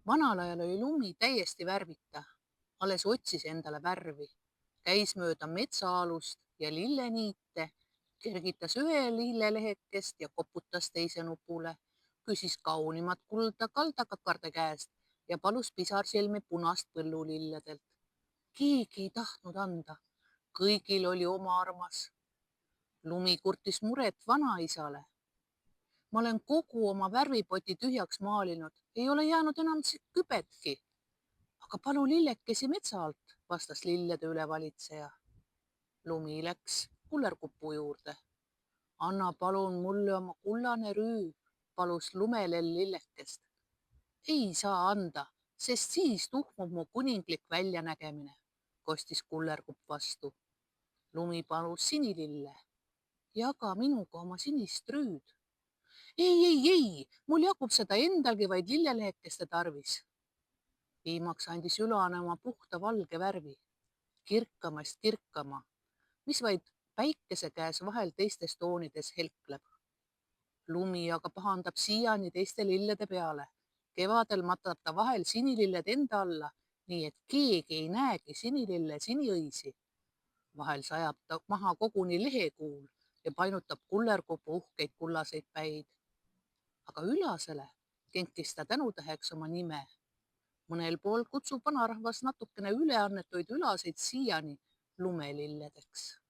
Vanal ajal oli lumi täiesti värvita, alles otsis endale värvi, käis mööda metsaalust ja lilleniite, kergitas ühe lillelehekest ja koputas teise nupule, küsis kaunimat kulda kaldakakarde käest ja palus pisarsilmi punast põllulilledelt. Keegi ei tahtnud anda, kõigil oli oma armas. Lumi kurtis muret vanaisale. Ma olen kogu oma värvipoti tühjaks maalinud, ei ole jäänud enam kübetki. Aga palu lillekesi metsa alt, vastas lillede ülevalitseja. Lumi läks kullerkupu juurde. Anna palun mulle oma kullane rüüp, palus lumelell lillekest. Ei saa anda, sest siis tuhmub mu kuninglik väljanägemine, kostis kullerkupp vastu. Lumi palus sinilille. Jaga minuga oma sinist rüüd. Ei, mul jagub seda endalgi vaid lillelehekeste tarvis. Viimaks andis ülane oma puhta valge värvi, kirkamast kirkama, mis vaid päikese käes vahel teistes toonides helkleb. Lumi aga pahandab siiani teiste lillede peale. Kevadel matab ta vahel sinililled enda alla, nii et keegi ei näegi sinilille siniõisi. Vahel sajab ta maha koguni lehekuul ja painutab kullerkupu uhkeid kullaseid päid. Aga ülasele kenkis ta tänutäheks oma nime. Mõnel pool kutsub vanarahvas natukene üleannetuid ülaseid siiani lumelilledeks.